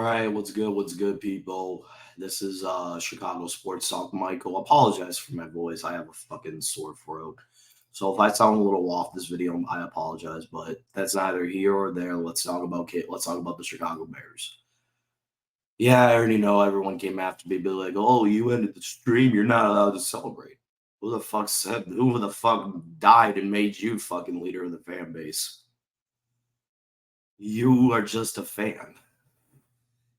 right, what's good, people? This is Chicago Sports Talk. Michael, apologize for my voice. I have a fucking sore throat. So if I sound a little off this video, I apologize, but that's neither here or there. Let's talk about the Chicago Bears. Yeah, I already know everyone came after me, be like, "Oh, you ended the stream. You're not allowed to celebrate." Who the fuck died and made you fucking leader of the fan base? You are just a fan.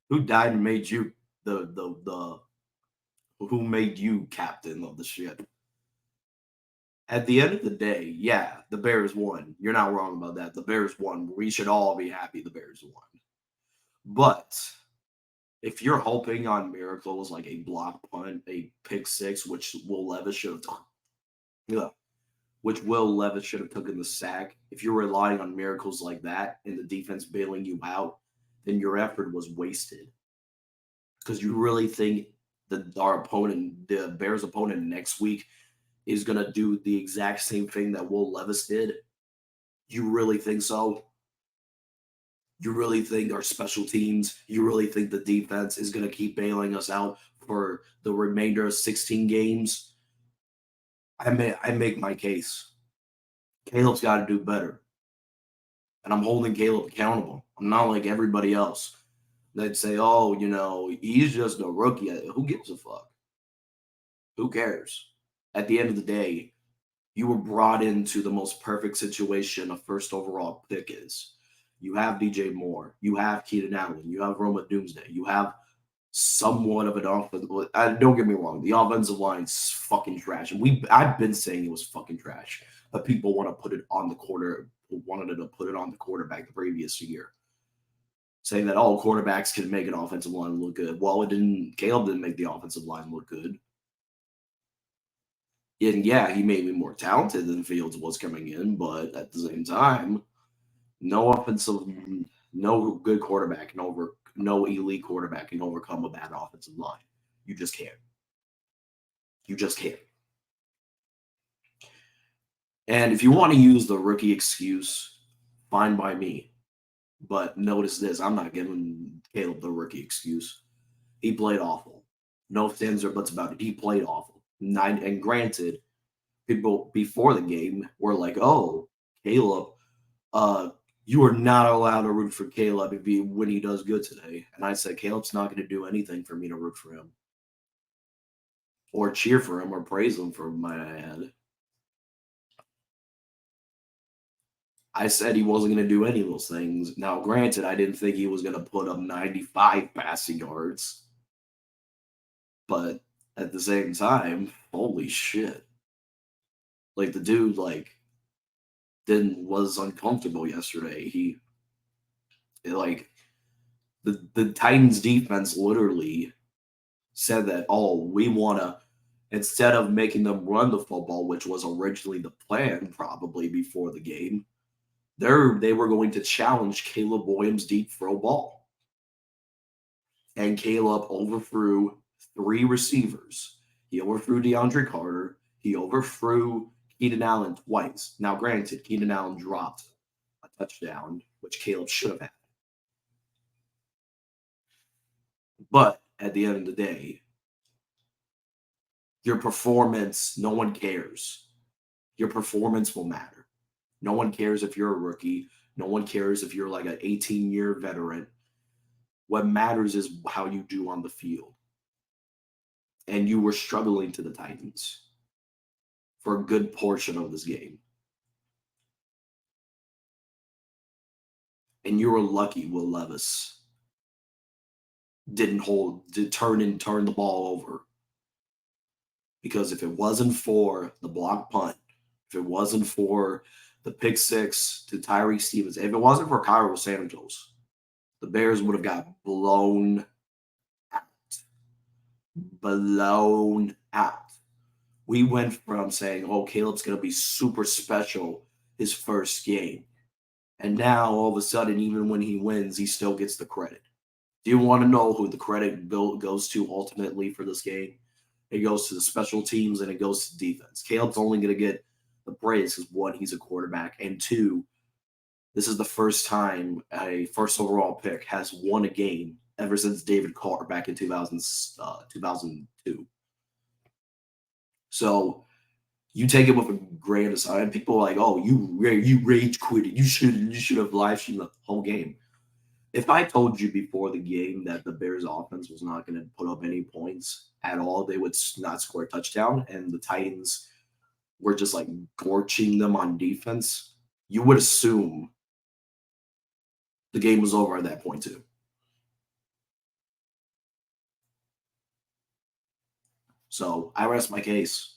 Who died and made you the who made you captain of the ship? At the end of the day, yeah, the Bears won. You're not wrong about that. The Bears won. We should all be happy the Bears won. But if you're hoping on miracles like a block punt, a pick six, which Will Levis should have done, yeah, which Will Levis should have taken the sack. If you're relying on miracles like that and the defense bailing you out, then your effort was wasted. Because you really think that our opponent, the Bears' opponent next week, is going to do the exact same thing that Will Levis did? You really think so? You really think our special teams, you really think the defense is going to keep bailing us out for the remainder of 16 games? I make my case. Caleb's got to do better. And I'm holding Caleb accountable. I'm not like everybody else. They'd say, oh, he's just a rookie. Who gives a fuck? Who cares? At the end of the day, you were brought into the most perfect situation a first overall pick is. You have DJ Moore, you have Keenan Allen, you have Roma Doomsday, you have somewhat of an offense. Don't get me wrong, the offensive line's fucking trash, and I've been saying it was fucking trash, but people want to put it on the wanted to put it on the quarterback the previous year, saying that all quarterbacks can make an offensive line look good. Well, it didn't. Caleb didn't make the offensive line look good. And yeah, he may be more talented than Fields was coming in, but at the same time, no offensive, no good quarterback no elite quarterback can overcome a bad offensive line. You just can't. You just can't. And if you want to use the rookie excuse, fine by me. But notice this: I'm not giving Caleb the rookie excuse. He played awful. No ifs or buts about it. He played awful. And granted, people before the game were like, "Oh, Caleb, you are not allowed to root for Caleb when he does good today." And I said, Caleb's not going to do anything for me to root for him or cheer for him or praise him for my ad. I said he wasn't going to do any of those things. Now, granted, I didn't think he was going to put up 95 passing yards, but at the same time, holy shit. Like the dude, was uncomfortable yesterday. The Titans defense literally said that, oh, we want to, instead of making them run the football, which was originally the plan probably before the game, they were going to challenge Caleb Williams' deep throw ball. And Caleb overthrew 3 receivers. He overthrew DeAndre Carter. He overthrew Keenan Allen twice. Now, granted, Keenan Allen dropped a touchdown, which Caleb should have had. But at the end of the day, your performance, no one cares. Your performance will matter. No one cares if you're a rookie. No one cares if you're like an 18-year veteran. What matters is how you do on the field. And you were struggling to the Titans for a good portion of this game. And you were lucky Will Levis didn't turn the ball over. Because if it wasn't for the block punt, if it wasn't for the pick six to Tyreek Stevens, if it wasn't for Cairo Santos, the Bears would have got blown out. Blown out. We went from saying, oh, Caleb's going to be super special his first game. And now, all of a sudden, even when he wins, he still gets the credit. Do you want to know who the credit goes to ultimately for this game? It goes to the special teams and it goes to defense. Caleb's only going to get the praise because, 1, he's a quarterback, and 2, this is the first time a first overall pick has won a game ever since David Carr back in 2002. So you take it with a grain of salt. And people are like, "Oh, you rage quitted. You should have live streamed the whole game." If I told you before the game that the Bears offense was not going to put up any points at all, they would not score a touchdown, and the Titans were just like torching them on defense, you would assume the game was over at that point too. So I rest my case.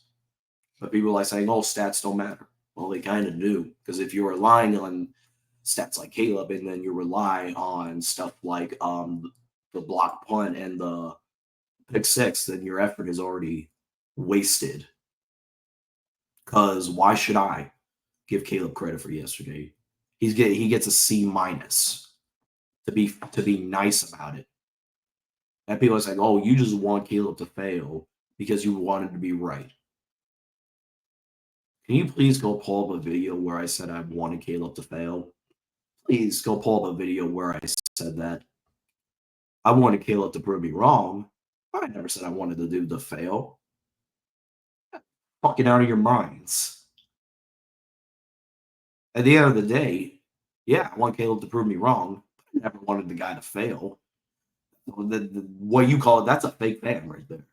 But people are like saying, "Oh, stats don't matter." Well, they kind of do, because if you're relying on stats like Caleb, and then you rely on stuff like the block punt and the pick six, then your effort is already wasted. Because why should I give Caleb credit for yesterday? He gets a C minus to be nice about it. And people are saying, "Oh, you just want Caleb to fail because you wanted to be right." Can you please go pull up a video where I said I wanted Caleb to fail? Please go pull up a video where I said that. I wanted Caleb to prove me wrong. I never said I wanted the dude to fail. Fucking out of your minds. At the end of the day, yeah, I want Caleb to prove me wrong. I never wanted the guy to fail. What you call it, that's a fake fan right there.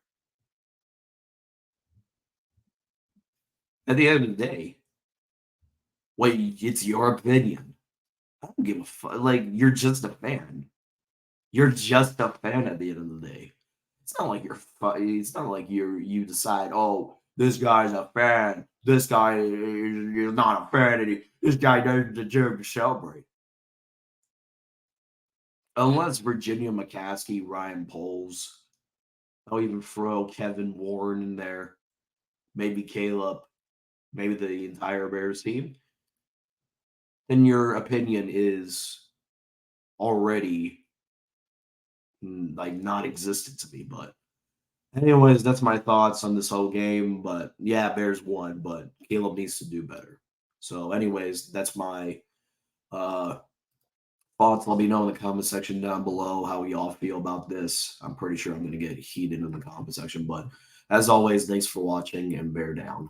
At the end of the day, it's your opinion. I don't give a fuck. Like, you're just a fan. You're just a fan at the end of the day. It's not like it's not like you decide, "Oh, this guy's a fan. This guy is not a fan, and this guy doesn't deserve to celebrate." Unless Virginia McCaskey, Ryan Poles, I'll even throw Kevin Warren in there, maybe Caleb, maybe the entire Bears team, then your opinion is already like not existent to me. But anyways, that's my thoughts on this whole game. But yeah, Bears won, but Caleb needs to do better. So, anyways, that's my thoughts. Let me know in the comment section down below how y'all feel about this. I'm pretty sure I'm going to get heated in the comment section. But as always, thanks for watching, and bear down.